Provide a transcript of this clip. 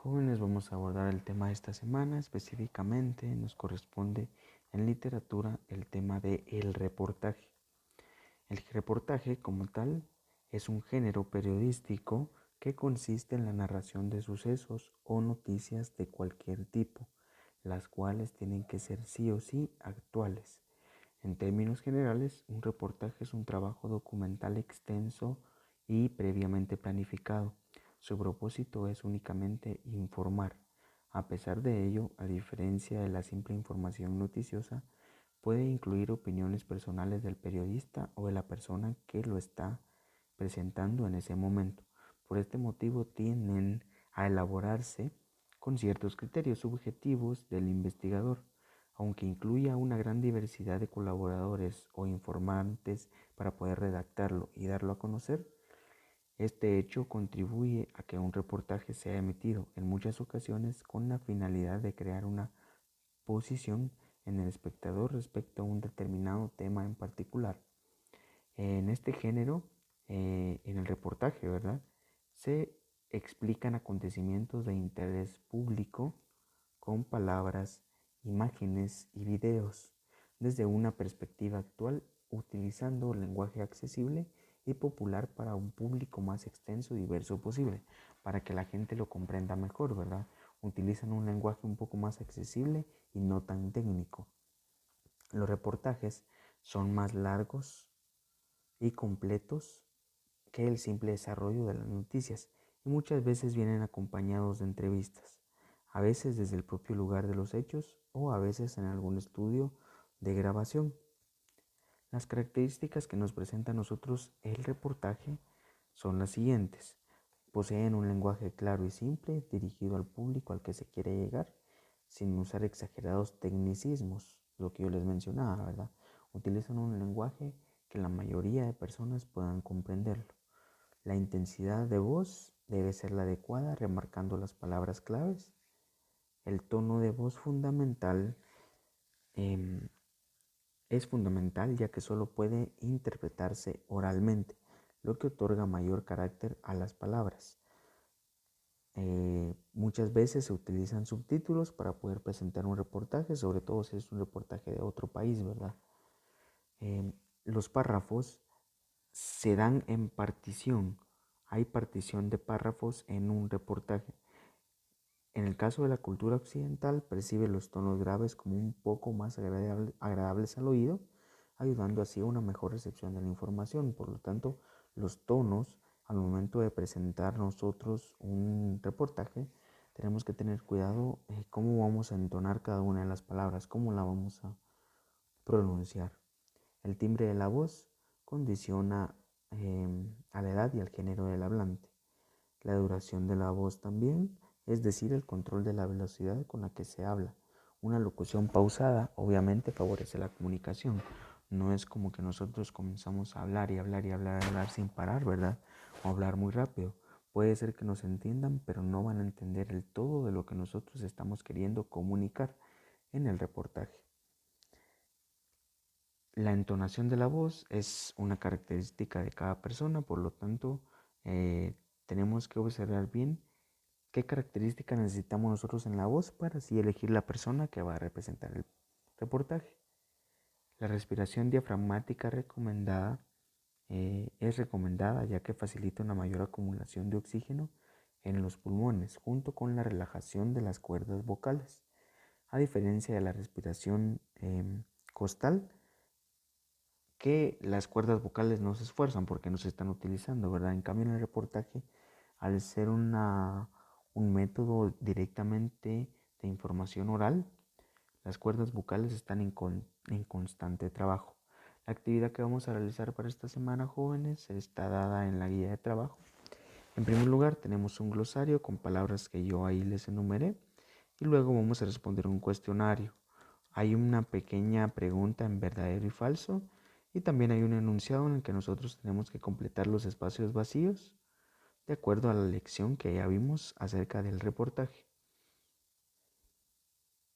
Jóvenes, vamos a abordar el tema de esta semana. Específicamente nos corresponde en literatura el tema de el reportaje. El reportaje como tal es un género periodístico que consiste en la narración de sucesos o noticias de cualquier tipo, las cuales tienen que ser sí o sí actuales. En términos generales, un reportaje es un trabajo documental extenso y previamente planificado. Su propósito es únicamente informar. A pesar de ello, a diferencia de la simple información noticiosa, puede incluir opiniones personales del periodista o de la persona que lo está presentando en ese momento. Por este motivo tienden a elaborarse con ciertos criterios subjetivos del investigador, aunque incluya una gran diversidad de colaboradores o informantes para poder redactarlo y darlo a conocer. Este hecho contribuye a que un reportaje sea emitido en muchas ocasiones con la finalidad de crear una posición en el espectador respecto a un determinado tema en particular. En este género, en el reportaje, ¿verdad? Se explican acontecimientos de interés público con palabras, imágenes y videos desde una perspectiva actual, utilizando lenguaje accesible y popular para un público más extenso y diverso posible, para que la gente lo comprenda mejor, ¿verdad? Utilizan un lenguaje un poco más accesible y no tan técnico. Los reportajes son más largos y completos que el simple desarrollo de las noticias y muchas veces vienen acompañados de entrevistas, a veces desde el propio lugar de los hechos o a veces en algún estudio de grabación. Las características que nos presenta a nosotros el reportaje son las siguientes. Poseen un lenguaje claro y simple dirigido al público al que se quiere llegar, sin usar exagerados tecnicismos, lo que yo les mencionaba, ¿verdad? Utilizan un lenguaje que la mayoría de personas puedan comprenderlo. La intensidad de voz debe ser la adecuada, remarcando las palabras claves. El tono de voz eh, es fundamental ya que solo puede interpretarse oralmente, lo que otorga mayor carácter a las palabras. Muchas veces se utilizan subtítulos para poder presentar un reportaje, sobre todo si es un reportaje de otro país, ¿verdad? Los párrafos se dan en partición. Hay partición de párrafos en un reportaje. En el caso de la cultura occidental, percibe los tonos graves como un poco más agradables al oído, ayudando así a una mejor recepción de la información. Por lo tanto, los tonos, al momento de presentar nosotros un reportaje, tenemos que tener cuidado cómo vamos a entonar cada una de las palabras, cómo la vamos a pronunciar. El timbre de la voz condiciona a la edad y al género del hablante. La duración de la voz también, es decir, el control de la velocidad con la que se habla. Una locución pausada obviamente favorece la comunicación. No es como que nosotros comenzamos a hablar y hablar y hablar y hablar sin parar, ¿verdad? O hablar muy rápido. Puede ser que nos entiendan, pero no van a entender el todo de lo que nosotros estamos queriendo comunicar en el reportaje. La entonación de la voz es una característica de cada persona, por lo tanto, tenemos que observar bien qué características necesitamos nosotros en la voz para así elegir la persona que va a representar el reportaje. La respiración diafragmática es recomendada ya que facilita una mayor acumulación de oxígeno en los pulmones junto con la relajación de las cuerdas vocales. A diferencia de la respiración costal, que las cuerdas vocales no se esfuerzan porque no se están utilizando, ¿verdad? En cambio en el reportaje, al ser un método directamente de información oral, las cuerdas vocales están en constante trabajo. La actividad que vamos a realizar para esta semana, jóvenes, está dada en la guía de trabajo. En primer lugar, tenemos un glosario con palabras que yo ahí les enumeré y luego vamos a responder un cuestionario. Hay una pequeña pregunta en verdadero y falso y también hay un enunciado en el que nosotros tenemos que completar los espacios vacíos de acuerdo a la lección que ya vimos acerca del reportaje.